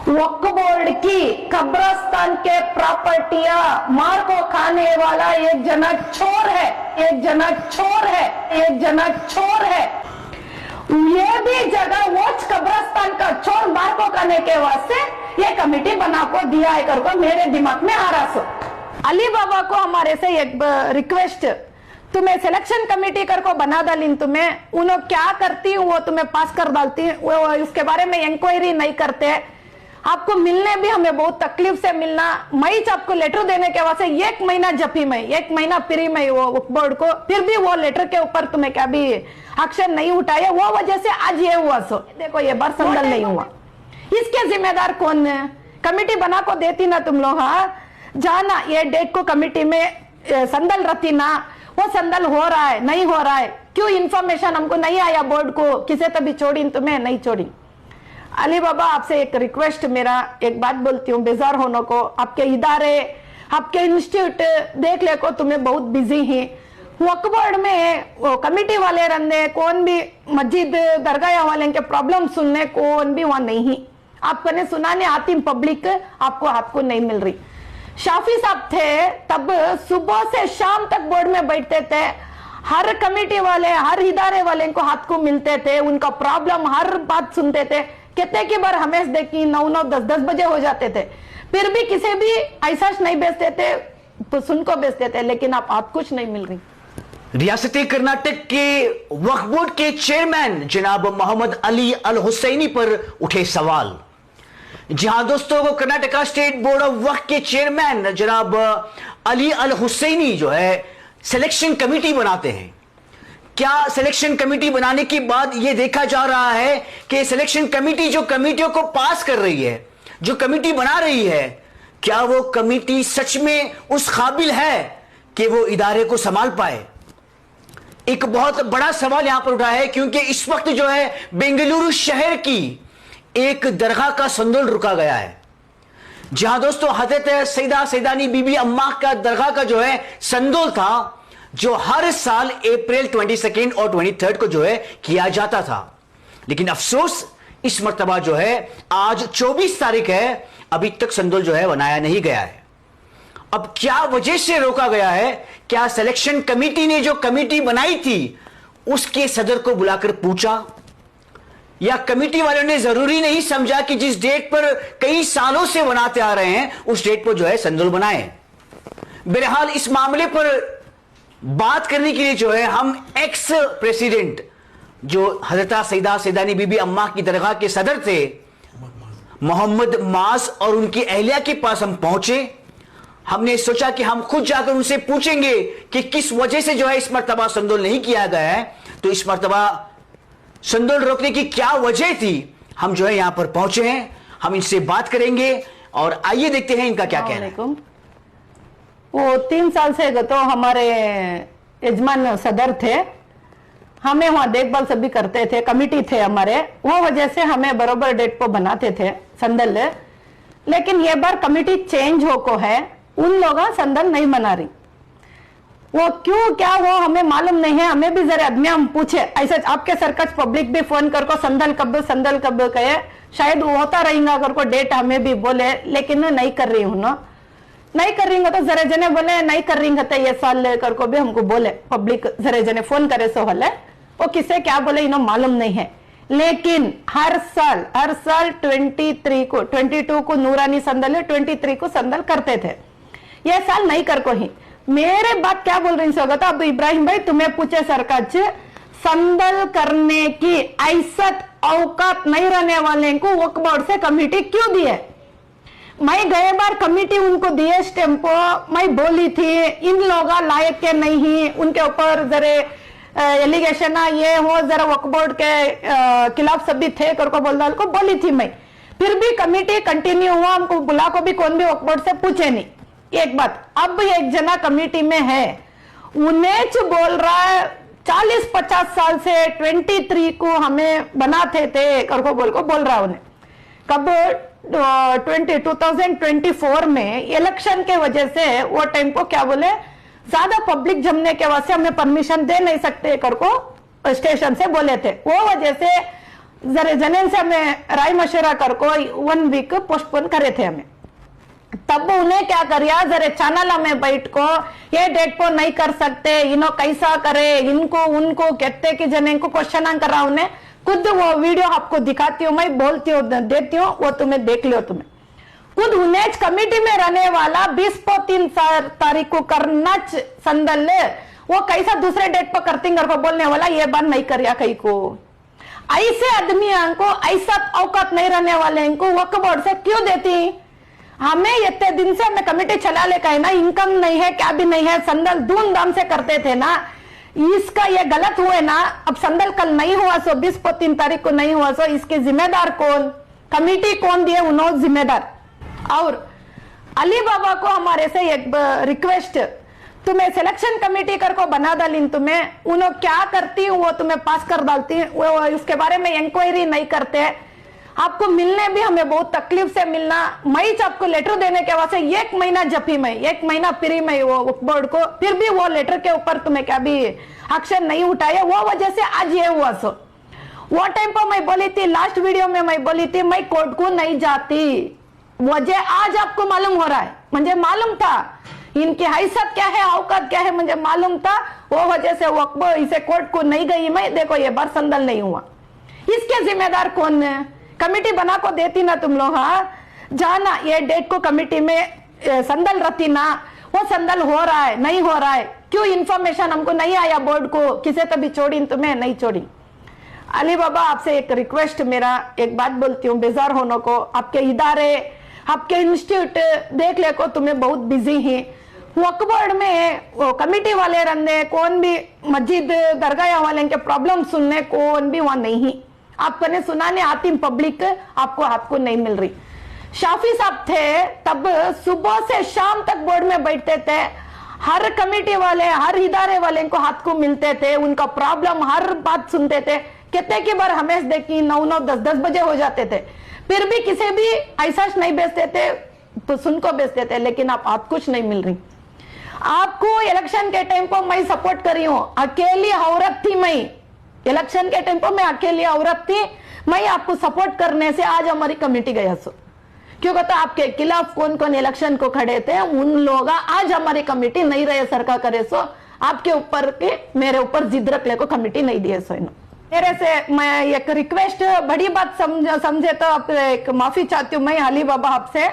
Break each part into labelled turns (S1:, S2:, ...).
S1: वक्फ board की कब्रस्तान के प्रॉपर्टियां मार को खाने वाला एक जना चोर है, एक जना चोर है, एक जना चोर है। ये भी जगह वो कब्रस्तान का चोर मार को खाने के वास्ते ये कमेटी बना को दिया है करको मेरे दिमाग में आ रहा सो। अली बाबा को हमारे से एक रिक्वेस्ट, तुम्हें सिलेक्शन कमेटी कर को बना डाली, तुम्हें उन्होंने क्या करती हूँ वो तुम्हें पास कर डालती, वो उसके बारे में इंक्वायरी नहीं करते। आपको मिलने भी हमें बहुत तकलीफ से मिलना, मई आपको लेटर देने के वास्ते 1 महीना जपी मई, 1 महीना फिरी मई वो बोर्ड को, फिर भी वो लेटर के ऊपर तुम्हें क्या भी एक्शन नहीं उठाया, वो वजह से आज ये हुआ। सो देखो ये बार संदल नहीं हुआ, इसके जिम्मेदार कौन है? कमेटी बना को देती ना तुम लोग, हाँ जाना ये डेट को कमेटी में संदल रहती ना, वो संदल हो रहा है नहीं हो रहा है, क्यों इंफॉर्मेशन हमको नहीं आया बोर्ड को, किसे तभी छोड़ी तुम्हें नहीं छोड़ी। अली बाबा आपसे एक रिक्वेस्ट, मेरा एक बात बोलती हूँ, बेजार होने को, आपके इदारे आपके इंस्टीट्यूट देख ले को तुम्हें बहुत बिजी ही, वक्फ बोर्ड में कमेटी वाले रहने कौन भी मस्जिद दरगाह वाले के प्रॉब्लम सुनने कौन भी वहां नहीं, आपको ने सुनाने आती पब्लिक, आपको नहीं मिल रही। शाफी साहब थे तब सुबह से शाम तक बोर्ड में बैठते थे, हर कमेटी वाले हर इदारे वाले को हाथ को मिलते थे, उनका प्रॉब्लम हर बात सुनते थे। कितने की बार हमें देखी 9-9 10-10 बजे हो जाते थे, फिर भी किसी भी ऐसा नहीं बेचते थे, तो सुन को बेचते थे, लेकिन आप कुछ नहीं मिल रही।
S2: रियासती कर्नाटक के वक्फ बोर्ड के चेयरमैन जनाब मोहम्मद अली अल हुसैनी पर उठे सवाल। जहां दोस्तों को कर्नाटका स्टेट बोर्ड ऑफ वक्फ के चेयरमैन जनाब अली अल हुसैनी जो है सिलेक्शन कमेटी बनाते हैं, क्या सिलेक्शन कमेटी बनाने के बाद यह देखा जा रहा है कि सिलेक्शन कमेटी जो कमेटियों को पास कर रही है, जो कमेटी बना रही है, क्या वो कमेटी सच में उस काबिल है कि वो इदारे को संभाल पाए? एक बहुत बड़ा सवाल यहां पर उठा है, क्योंकि इस वक्त जो है बेंगलुरु शहर की एक दरगाह का संदोल रुका गया है, जहां दोस्तों हजरत सैयदा सैयदानी बीबी अम्मा का दरगाह का जो है संदोल था, जो हर साल अप्रैल 22 और 23 को जो है किया जाता था। लेकिन अफसोस इस मर्तबा जो है आज 24 तारीख है, अभी तक संदोल जो है बनाया नहीं गया है। अब क्या वजह से रोका गया है? क्या सिलेक्शन कमेटी ने जो कमेटी बनाई थी उसके सदर को बुलाकर पूछा, या कमेटी वालों ने जरूरी नहीं समझा कि जिस डेट पर कई सालों से बनाते आ रहे हैं उस डेट पर जो है संदोल बनाए? बहरहाल इस मामले पर बात करने के लिए जो है हम एक्स प्रेसिडेंट जो हजरत सैयदा सैयदानी बीबी अम्मा की दरगाह के सदर थे मोहम्मद माज और उनकी अहलिया के पास हम पहुंचे। हमने सोचा कि हम खुद जाकर उनसे पूछेंगे कि किस वजह से जो है इस मर्तबा संदोल नहीं किया गया है, तो इस मर्तबा संदोल रोकने की क्या वजह थी। हम जो है यहां पर पहुंचे हैं, हम इनसे बात करेंगे और आइए देखते हैं इनका क्या कहना है।
S1: वो 3 साल से तो हमारे यजमान सदर थे, हमें वहां देखभाल सभी करते थे, कमेटी थे हमारे, वो वजह से हमें बरोबर डेट को बनाते थे संदल। लेकिन ये बार कमेटी चेंज हो को है, उन लोग संदल नहीं बना रही, वो क्यों क्या वो हमें मालूम नहीं है। हमें भी जरा आदमी हम पूछे, ऐसा आपके सरकस पब्लिक भी फोन कर को संदल कब कहे, शायद होता रहेगा कर को डेट हमें भी बोले, लेकिन नहीं कर रही हूं ना, नहीं कर रही तो जरे जने बोले नहीं कर रही तो ये साल लेकर को भी हमको बोले, पब्लिक जरे जने फोन करे सो हले, वो किसे क्या बोले इन्हों मालूम नहीं है। लेकिन हर साल 22 को नूरानी संदल, 23 को संदल करते थे, ये साल नहीं कर को ही। मेरे बात क्या बोल रही सोगता, अब इब्राहिम भाई तुम्हें पूछे सरकार संदल करने की ऐसत औकात नहीं रहने वाले को वक्फ बोर्ड से कमेटी क्यों दी है? मैं गए बार कमेटी उनको दिए स्टेम्पो, मैं बोली थी इन लोग लायक के नहीं, उनके ऊपर जरे एलिगेशन ये हो जरा वक्फ बोर्ड के खिलाफ सभी थे करको बोली थी मैं, फिर भी कमेटी कंटिन्यू हुआ, हमको बुला को भी कौन भी वक्फ बोर्ड से पूछे नहीं। एक बात, अब एक जना कमेटी में है, उन्हें बोल रहा है 40-50 साल से 23 को हमें बनाते थे करको बोल रहा उन्हें। कब 2024 में इलेक्शन के वजह से वो टाइम को क्या बोले, ज्यादा पब्लिक जमने के वजह से हमें परमिशन दे नहीं सकते करको स्टेशन से बोले थे, वो वजह से जरा जने से हमें राय मशवरा कर को 1 वीक पोस्टपोन करे थे हमें। तब उन्हें क्या करिया, जरे चैनल में बैठ को ये डेट को नहीं कर सकते, इनो कैसा करे, इनको उनको कहते कि जने इनको क्वेश्चन कर रहा उन्हें खुद वो वीडियो आपको दिखाती हूँ, मैं बोलती हूँ देती हूँ, वो तुम्हें देख लो। तुम्हें खुद उन्हें कमेटी में रहने वाला 20 को 3 तारीख को करना संदल वो कैसा दूसरे डेट पर करती को बोलने वाला, ये बात नहीं करिया कहीं को। ऐसे आदमी को ऐसा औकात नहीं रहने वाले इनको वक्फ बोर्ड से क्यों देती? हमें इतने दिन से हमें कमेटी चला ले का है ना, इनकम नहीं है क्या भी नहीं है, संदल धूमधाम से करते थे ना, इसका ये गलत हुए ना। अब संदल कल नहीं हुआ सो 20 को 3 तारीख को नहीं हुआ सो इसके जिम्मेदार कौन? कमेटी कौन दिए? उन्होंने जिम्मेदार। और अली बाबा को हमारे से एक रिक्वेस्ट, तुम्हें सिलेक्शन कमेटी कर को बना डाली, तुम्हें उन्होंने क्या करती वो तुम्हें पास कर डालती, वो उसके बारे में इंक्वायरी नहीं करते। आपको मिलने भी हमें बहुत तकलीफ से मिलना, मई आपको लेटर देने के वास्ते 1 महीना जपी में 1 महीना फ्री में वो बोर्ड को, फिर भी वो लेटर के ऊपर तुम्हें क्या भी एक्शन नहीं उठाया, वो वजह से आज ये हुआ। सो वो टाइम पर मैं बोली थी, लास्ट वीडियो में मैं बोली थी मैं कोर्ट को नहीं जाती, वजह आज आपको मालूम हो रहा है। मुझे मालूम था इनकी हैसियत क्या है, औकात क्या है, मुझे मालूम था, वो वजह से वक्फ इसे कोर्ट को नहीं गई मैं। देखो ये बार संदल नहीं हुआ, इसके जिम्मेदार कौन है? कमेटी बना को देती ना तुम लोग, हाँ जाना ये डेट को कमेटी में संदल रहती ना, वो संदल हो रहा है नहीं हो रहा है, क्यों इन्फॉर्मेशन हमको नहीं आया बोर्ड को, किसे तभी छोड़ी तुम्हें नहीं छोड़ी। अली बाबा आपसे एक रिक्वेस्ट, मेरा एक बात बोलती हूँ, बेजार होने को, आपके इदारे आपके इंस्टीट्यूट देख ले को तुम्हें बहुत बिजी है, वक्फ बोर्ड में वो कमेटी वाले रहने कौन भी मस्जिद दरगाह वाले के प्रॉब्लम सुनने कौन भी वहां नहीं, आपको ने सुनाने आती पब्लिक आपको नहीं मिल रही। शाफी साहब थे तब सुबह से शाम तक बोर्ड में बैठते थे, हर कमेटी वाले हर इदारे वाले को हाथ को मिलते थे, उनका प्रॉब्लम हर बात सुनते थे। कितने की बार हमें देखी 9-9 10-10 बजे हो जाते थे, फिर भी किसी भी ऐसा नहीं बेचते थे तो सुन को बेचते थे, लेकिन आप कुछ नहीं मिल रही। आपको इलेक्शन के टाइम पर मैं सपोर्ट करी हूं, अकेली औरत थी मैं, इलेक्शन के टाइम पर मैं अकेली औरत थी, मैं आपको सपोर्ट करने से आज हमारी कमेटी गया सो, क्योंकि तो आपके खिलाफ कौन कौन इलेक्शन को खड़े थे उन लोग आज हमारी कमेटी नहीं रहे सरकार करे सो, आपके ऊपर के मेरे ऊपर जिद रख ले को कमेटी नहीं दिए सो। मेरे से मैं एक रिक्वेस्ट, बड़ी बात समझे तो आप एक माफी चाहती हूँ मैं अली बाबा आपसे,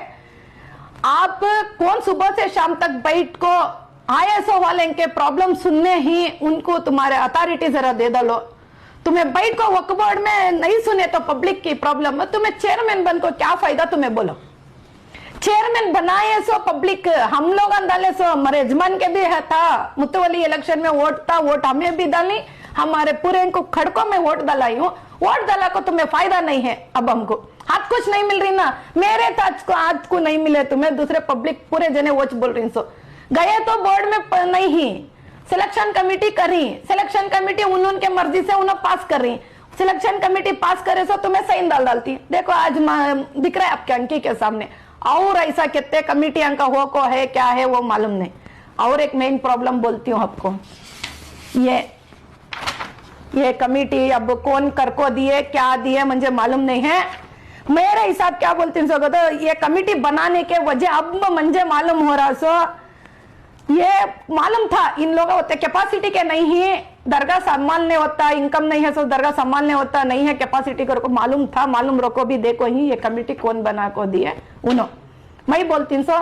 S1: आप कौन सुबह से शाम तक बैठ को ISO वाले के प्रॉब्लम सुनने ही उनको तुम्हारे अथॉरिटी जरा दे डालो। तुम्हें बैठ को वक्फ बोर्ड में नहीं सुने तो पब्लिक की प्रॉब्लम है, तुम्हें चेयरमैन बन को क्या फायदा, तुम्हें बोलो चेयरमैन बनाए सो पब्लिक, हम लोग डाले सो, हमारे यजमान के भी है था मुतवली इलेक्शन में वोट था, वोट हमें भी डाली, हमारे पूरे इनको खड़कों में वोट डालाई हूँ, वोट डाला को तुम्हें फायदा नहीं है, अब हमको हाथ कुछ नहीं मिल रही ना, मेरे तो आज को नहीं मिले तुम्हें, दूसरे पब्लिक पूरे जने वोच बोल रही सो, गए तो बोर्ड में नहीं ही, सिलेक्शन कमेटी करी, सिलेक्शन कमेटी उनके मर्जी से उन्हें पास कर रही, सिलेक्शन कमेटी पास करे सो तुम्हें साइन डालती, देखो आज दिख रहा है आपके अंकी के सामने। और ऐसा कितने कमेटी अंक हो को है क्या है वो मालूम नहीं। और एक मेन प्रॉब्लम बोलती हूँ आपको, ये कमेटी अब कौन कर को दिए क्या दिए मुझे मालूम नहीं है, मेरे हिसाब क्या बोलती हूँ तो ये कमेटी बनाने के वजह अब मुझे मालूम हो रहा सो, ये मालूम था इन लोगों होते कैपेसिटी के नहीं है, दरगाह संभालने होता, इनकम नहीं है सो दरगाह संभालने होता नहीं है, कैपेसिटी को मालूम था, मालूम रखो भी देखो ही ये कमेटी कौन बना को दिए उन्हों। मैं बोलती सो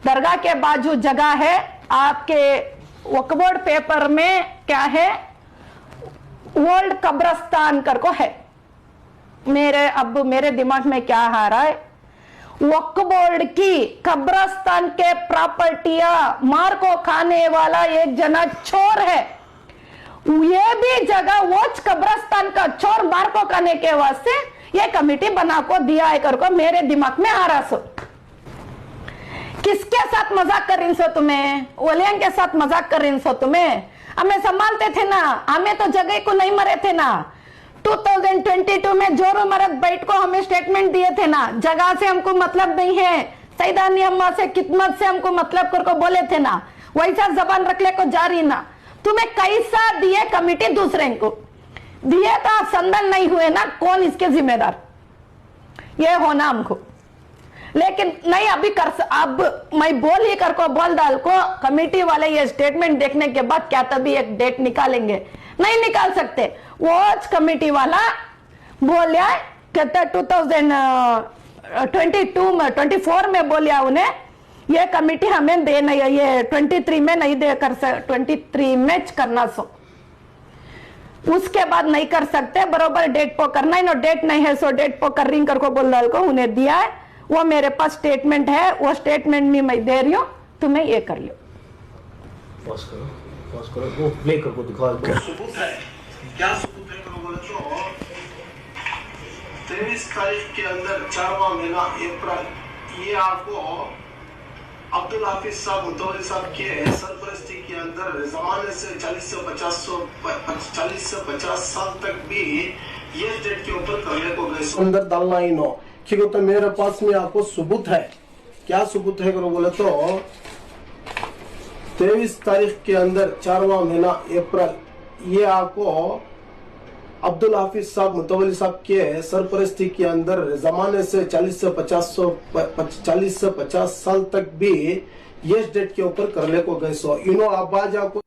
S1: दरगाह के बाजू जगह है, आपके वक्फ बोर्ड पेपर में क्या है ओल्ड कब्रस्तान कर को है, मेरे दिमाग में क्या आ रहा है, वक्फ बोर्ड की कब्रस्तान के प्रॉपर्टियां मार को खाने वाला एक जना चोर है, ये भी जगह वो कब्रस्तान का चोर मार को खाने के वास्ते ये कमेटी बना को दिया है कर को मेरे दिमाग में आ रहा सो। किसके साथ मजाक कर रही सो तुम्हें, ओलियन के साथ मजाक कर रही सो तुम्हें, हमें संभालते थे ना, हमें तो जगह को नहीं मरे थे ना, 2022 में जोरो मरद बैठ को हमें स्टेटमेंट दिए थे ना, जगह से हमको मतलब नहीं है, सैदानी अम्मा से कितमत से हमको मतलब करको बोले थे ना, वैसा जबान रख ले को जा रही ना, तुम्हें कैसा दिए कमेटी दूसरे को, दिए तो आप संदल नहीं हुए ना, कौन इसके जिम्मेदार? ये होना हमको, लेकिन नहीं अभी अब मैं बोल ही कर को बोल डाल को कमेटी वाले ये स्टेटमेंट देखने के बाद क्या तभी एक डेट निकालेंगे? नहीं निकाल सकते। वो कमेटी वाला बोलिया कहते 2022 में 24 में बोलिया उन्हें ये कमेटी हमें दे नहीं, ये 23 में नहीं दे कर 23 में करना, सो उसके बाद नहीं कर सकते, बरोबर डेट पो करना है ना, डेट नहीं है सो डेट पो कर रिंग कर को बोल डाल को उन्हें दिया है। वो मेरे पास स्टेटमेंट है, वो स्टेटमेंट में मैं दे रही हूँ, तुम्हें ये कर लो।
S3: पॉज करो, वो प्ले करके दिखाओ।
S4: सबूत है, क्या सबूत है बोले तो 23 तारीख के अंदर 4वां महीना अप्रैल, ये आपको अब्दुल हाफिज साहब मुतवल्ली साहब के सरपरस्ती के अंदर जमाने से 40 से 50 साल तक भी ये डेट के ऊपर करने को गए अंदर डालना ही नो, क्योंकि तो मेरे पास में आपको सबूत है। क्या सबूत है करो बोले तो 23 तारीख के अंदर 4वां महीना अप्रैल, ये आपको अब्दुल हाफिज साहब मुतवल्ली साहब के सरपरस्ती के अंदर जमाने से 40 से 50 साल तक भी ये डेट के ऊपर करने को गए सो इनो आबाजा को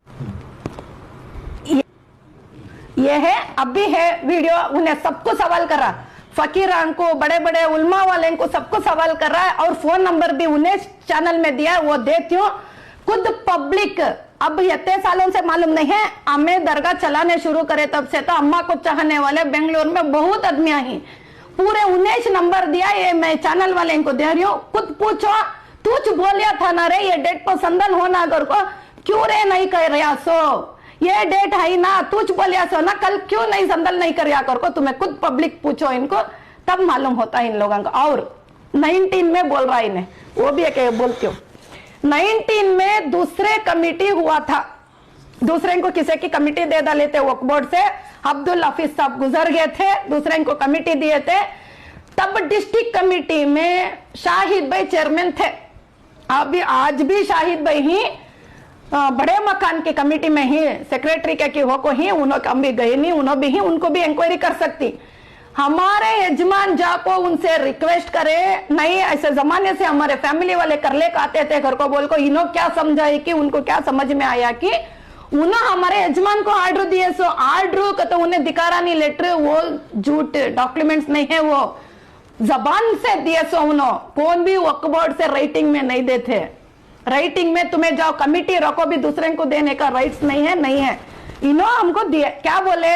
S1: ये है, अभी है वीडियो, उन्हें सबको सवाल कर रहा, फकीरान को, बड़े बड़े उल्मा वाले को सबको सवाल कर रहा है, और फोन नंबर भी उन्हें चैनल में दिया है, वो देती हूँ। खुद पब्लिक अब इतने सालों से मालूम नहीं है, हमें दरगाह चलाने शुरू करे तब से तो अम्मा को चाहने वाले बेंगलोर में बहुत आदमियां ही, पूरे 19 नंबर दिया, ये मैं चैनल वाले इनको दे रही हूँ। खुद पूछो, तुझ बोलिया था ना रे ये डेट पर संदन होना कर को, क्यों रे नहीं कर रहा सो, ये डेट है ना, तुझ बोलिया सो ना, कल क्यों नहीं संदल नहीं कर कर को, तुम्हें खुद पब्लिक पूछो इनको, तब मालूम होता है इन लोगों को। और 19 में बोल रहा इन्हें, वो भी एक बोलती हूँ, 19 में दूसरे कमिटी हुआ था, दूसरे को किसी की कमिटी दे डाले थे वक्फ बोर्ड से, अब्दुल हाफिज साहब गुजर गए थे, दूसरे को कमिटी दिए थे, तब डिस्ट्रिक्ट कमिटी में शाहिद भाई चेयरमैन थे। अभी आज भी शाहिद भाई ही बड़े मकान की कमिटी में ही सेक्रेटरी के हो को ही, उन्होंने हम भी गए नहीं, उन्होंने भी ही, उनको भी इंक्वायरी कर सकती। हमारे यजमान जाको उनसे रिक्वेस्ट करे, नहीं ऐसे जमाने से हमारे फैमिली वाले कर ले आते थे घर को बोल को, इन्हों क्या समझाए कि उनको क्या समझ में आया कि उन्होंने हमारे यजमान को आर्डर दिए, सो आर्डर का तो उन्हें दिखारा नहीं लेटर, वो झूठ डॉक्यूमेंट्स नहीं है, वो जबान से दिए, सो उन्होंने कौन भी वक्फ बोर्ड से राइटिंग में नहीं देते। राइटिंग में तुम्हें जाओ कमिटी रखो भी दूसरे को देने का राइट्स नहीं है, नहीं है। इन्होंने हमको दिए, क्या बोले,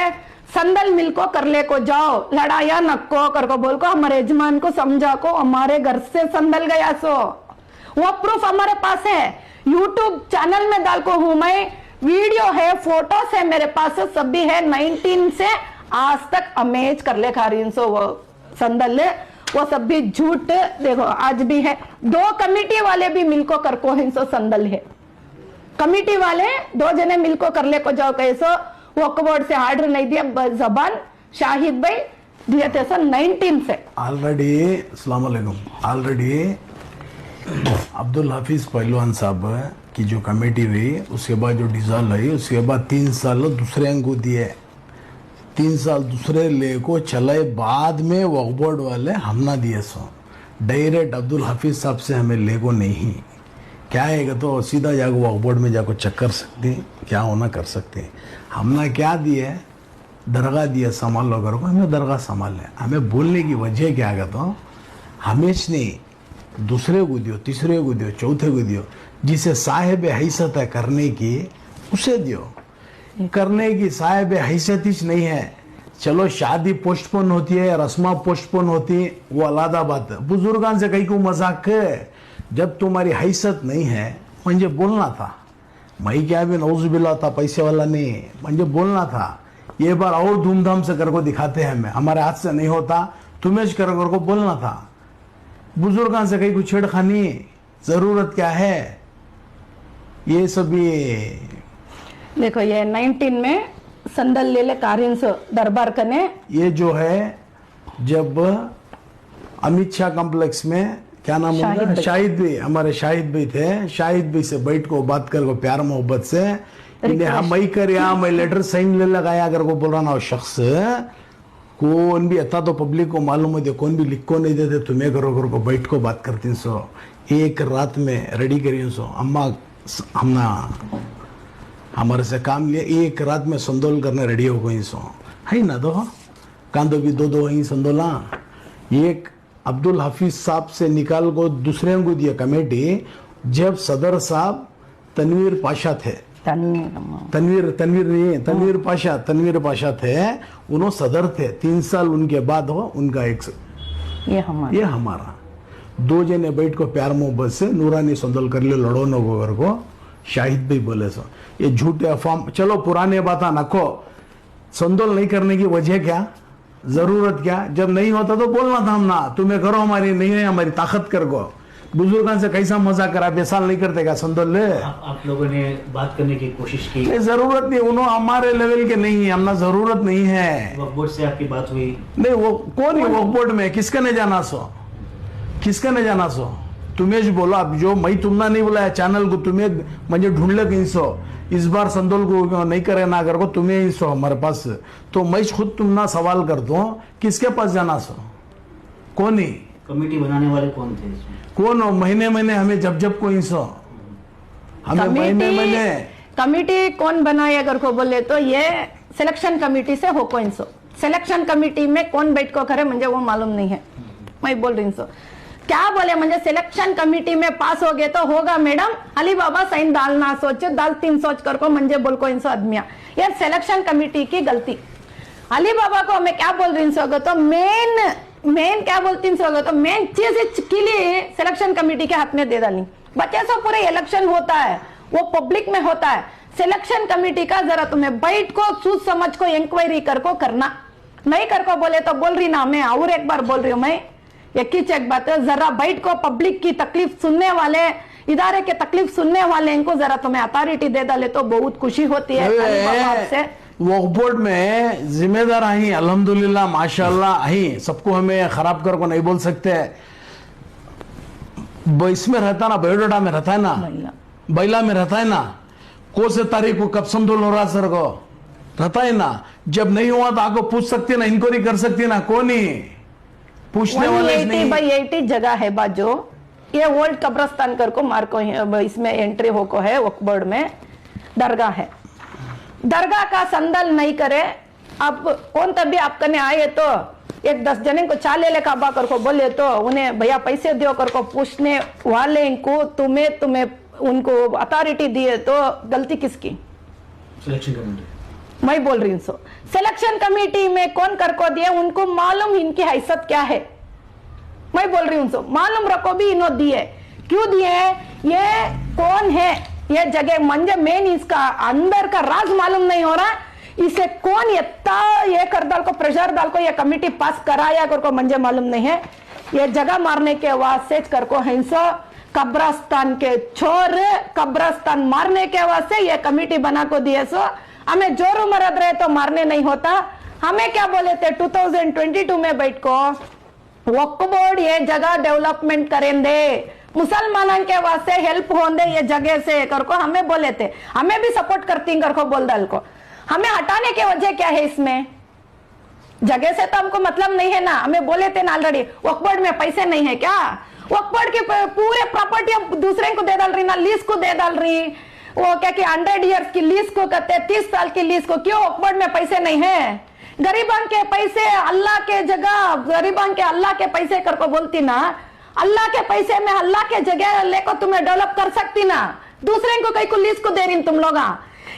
S1: संदल मिल को कर ले को जाओ, लड़ाया नक्को कर को बोल को, हमारे यजमान को समझा को, हमारे घर से संदल गया सो, वो प्रूफ हमारे पास है, यूट्यूब चैनल में डाल को हूं मैं, वीडियो है, फोटोस है मेरे पास, सब भी है। 19 से आज तक अमेज कर ले खा रही सो वो संदल ले, वो सब भी झूठ, देखो आज भी है। 2 कमिटी वाले भी मिलको कर को हिंसो संदल है, कमिटी वाले 2 जने मिलको कर ले को जाओ कैसो, वक्फ बोर्ड से आर्डर नहीं दिया, जबान शाहिद भाई दिए थे सर 19 से।
S5: ऑलरेडी अस्सलाम वालेकुम, ऑलरेडी अब्दुल हाफिज पहलवान साहब की जो कमेटी हुई, उसके बाद जो डिसॉल्व हुई, उसके बाद 3 साल दूसरे को दिए, 3 साल दूसरे ले को चलाए, बाद में वक्फ बोर्ड वाले हम ना दिए सो, डायरेक्ट अब्दुल हाफिज साहब से हमें ले को नहीं, क्या है तो सीधा जाको वक्फ बोर्ड में जाको चेक कर सकते, क्या होना कर सकते। हमने क्या दिए, दरगाह दिया संभाल लो करो, हमें दरगाह संभाल लें। हमें बोलने की वजह क्या है तो हमेशा नहीं दूसरे को दियो, तीसरे को दियो, चौथे को दियो, जिसे साहिब हैसियत है करने की उसे दियो, करने की साहिब हैसियत ही नहीं है। चलो शादी पोस्टपोन होती है, रस्मा पोस्टपोन होती है, वो अलग बात है। बुजुर्गान से कहीं को मजाक है, जब तुम्हारी हैसियत नहीं है मुझे बोलना था, मैं क्या भी नौजुबिल्ला था, पैसे वाला नहीं, मुझे बोलना था। ये बार और धूमधाम से कर को दिखाते हैं, हमें हमारे हाथ से नहीं होता, तुम्हें कर को बोलना था। बुजुर्गान से कहीं को छेड़खानी जरूरत क्या है, ये सब ये
S1: देखो ये 19 में संदल ले ले कार्य से दरबार करने,
S5: ये जो है जब अमित शाह कॉम्प्लेक्स में क्या नाम होगा, शाहिद भाई, हमारे शाहिद भाई थे, शाहिद भाई से बैठ को बात कर को प्यार मोहब्बत से, मैं कर यहाँ मैं लेटर साइन ले लगाया अगर को बोल रहा ना वो शख्स कौन भी अता तो पब्लिक को मालूम है कौन भी लिख को नहीं देते तुम्हें करो को बैठ को बात करती सो एक रात में रेडी करी सो अम्मा हमना हमारे से काम लिया एक रात में संदोल करने रेडी हो गई सो है ना दो कांदो भी दो ही संदोला एक अब्दुल हाफिज साहब से निकाल को दूसरे को दिया कमेटी जब सदर साहब तनवीर पाशा थे तनवीर पाशा थे उन्होंने सदर थे 3 साल उनके बाद हो उनका एक ये हमारा 2 जने बैठ को प्यार मोहब्बत से नूरानी संदल कर ले लड़ो नगर को शाहिद भी बोले सो ये झूठे अफवाह चलो पुराने बात नखो संदोल नहीं करने की वजह क्या जरूरत क्या जब नहीं होता तो बोलना था हम ना तुम्हें करो हमारी नहीं है हमारी ताकत कर को बुजुर्गों से कैसा मजाक करा बेसाल नहीं करते क्या संदोल ले
S3: आप लोगों ने बात करने की कोशिश की
S5: जरूरत नहीं उन्होंने हमारे लेवल के नहीं है हमना जरूरत नहीं है
S3: वक्फ बोर्ड से आपकी बात हुई
S5: नहीं वो कौन है वक्फ बोर्ड में किसका नहीं जाना सो तुम्हें जो बोला अब जो मैं तुमना नहीं बोला चैनल को तुम्हें मुझे ढूंढ ले कहीं सो इस बार संदोल को नहीं करे ना अगर को तुम्हें ही सो हमारे पास तो मैं खुद तुम ना सवाल कर दो किसके पास जाना सो कौन ही
S3: कमेटी बनाने वाले कौन थे इसमें?
S5: कौन हो महीने महीने जब कोई सो हमें महीने
S1: कमेटी कौन बनाए अगर को बोले तो ये सिलेक्शन कमेटी से हो कोई सो सिलेक्शन कमेटी में कौन बैठ को करे मुझे वो मालूम नहीं है मैं बोल रही सो क्या बोले मुझे सिलेक्शन कमेटी में पास हो गए तो होगा मैडम अली बाबा साइन डालना सोचे डाल 3 सोच कर को मंजे बोल को इनसो आदमिया ये सिलेक्शन कमेटी की गलती अली बाबा को मैं क्या बोल रही हूँ तो मेन क्या बोलती हूँ तो मेन चीज के लिए सिलेक्शन कमेटी के हाथ में दे डाली बच्चे से पूरे इलेक्शन होता है वो पब्लिक में होता है सिलेक्शन कमेटी का जरा तुम्हें बैठ को सोच समझ को इंक्वायरी कर को करना नहीं कर को बोले तो बोल रही ना मैं और एक बार बोल रही हूँ मैं एक ही चेक बात है जरा बैठ को पब्लिक की तकलीफ सुनने वाले इदारे के तकलीफ सुनने वाले इनको जरा तुम्हें अथॉरिटी दे डाले तो बहुत खुशी होती है आपसे
S5: वक्फ बोर्ड में जिम्मेदार आई अल्हम्दुलिल्लाह माशाल्लाह आई सबको हमें खराब कर को नहीं बोल सकते इसमें रहता ना बायोडाटा में रहता है ना बैला में रहता है ना कौन से तारीख को कब संदोल हो रहा सर को रहता है ना जब नहीं हुआ तो आपको पूछ सकते ना इंक्वायरी कर सकती ना कौन ही पूछने वाले
S1: 180/80 जगह है बाजो ये ओल्ड कब्रस्तान कर को मार को इसमें एंट्री हो को है वक्फ बोर्ड में दरगाह है दरगाह का संदल नहीं करे अब कौन तभी आपके ने आए तो एक 10 जने को चाले ले काबा कर को बोले तो उन्हें भैया पैसे दो कर को पूछने वाले को तुम्हें उनको अथॉरिटी दिए तो गलती किसकी
S3: सिलेक्शन कमेटी
S1: मैं बोल रही हूँ सिलेक्शन कमेटी में कौन कर को दिए उनको मालूम इनकी हैसियत क्या है मैं बोल रही हूँ मालूम रखो भी इन्हों दिए क्यों दिए ये कौन है ये जगह मंजे मेन इसका अंदर का राज मालूम नहीं हो रहा इसे कौन ये कर डाल को प्रेशर डाल को ये कमेटी पास कराया कर को मंजे मालूम नहीं है ये जगह मारने के वास्ते कर को हिंसो कब्रस्तान के छोर कब्रस्तान मारने के वास्ते ये कमेटी बना को दिए सो हमें जोरू मरद रहे तो मारने नहीं होता हमें क्या बोले थे 2022 में बैठ को वक्फ बोर्ड ये जगह डेवलपमेंट करेंगे मुसलमानों के वास्ते हेल्प होंगे ये जगह से कर को हमें बोले थे हमें भी सपोर्ट करती कर को बोल डाल को हमें हटाने की वजह क्या है इसमें जगह से तो हमको मतलब नहीं है ना हमें बोले थे ना ऑलरेडी वक्फ बोर्ड में पैसे नहीं है क्या वक्फ बोर्ड की पूरे प्रॉपर्टी दूसरे को दे डाल रही ना लीज को दे डाल रही वो क्या कि 100 इयर्स की लीज को कहते 30 साल की लीज को क्यों वक्फ बोर्ड में पैसे नहीं है गरीबान के पैसे अल्लाह के जगह गरीबान के अल्लाह के पैसे कर को बोलती ना अल्लाह के पैसे में अल्लाह के जगह लेकर तुम्हें डेवलप कर सकती ना दूसरे को कहीं को लीज को दे रही तुम लोग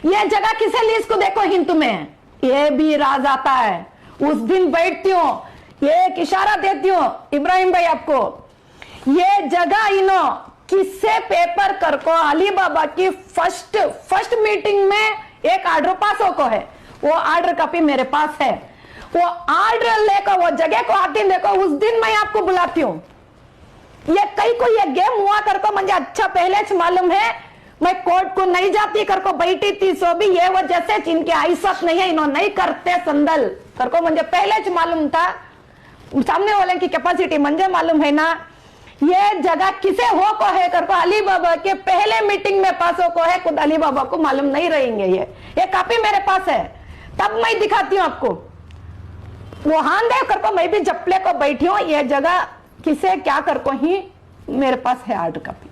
S1: ये जगह किसे लीज को देखो हिंद तुम्हें ये भी राज आता है उस दिन बैठती हूँ ये एक इशारा देती हूँ इब्राहिम भाई आपको ये जगह इनो किससे पेपर कर को अली बाबा की फर्स्ट मीटिंग में एक आर्डर पास हो को है वो आर्डर कॉपी मेरे पास है वो आर्डर लेकर वो जगह को आती देखो उस दिन मैं आपको बुलाती हूँ ये कई को ये गेम हुआ कर को मुझे अच्छा पहले से मालूम है मैं कोर्ट को नहीं जाती कर को बैठी थी सो भी ये वजह से इनके आइसत नहीं है इन्होंने नहीं करते संदल कर को मुझे पहले से मालूम था सामने वाले की कैपेसिटी मुझे मालूम है ना ये जगह किसे हो को है कर को अली बाबा के पहले मीटिंग में पास हो को है, खुद अली बाबा को मालूम नहीं रहेंगे। ये कॉपी मेरे पास है, तब मैं दिखाती हूं आपको। वो हान देव कर को मैं भी जपले को बैठी हूं, ये जगह किसे क्या कर को ही मेरे पास है हार्ड कॉपी।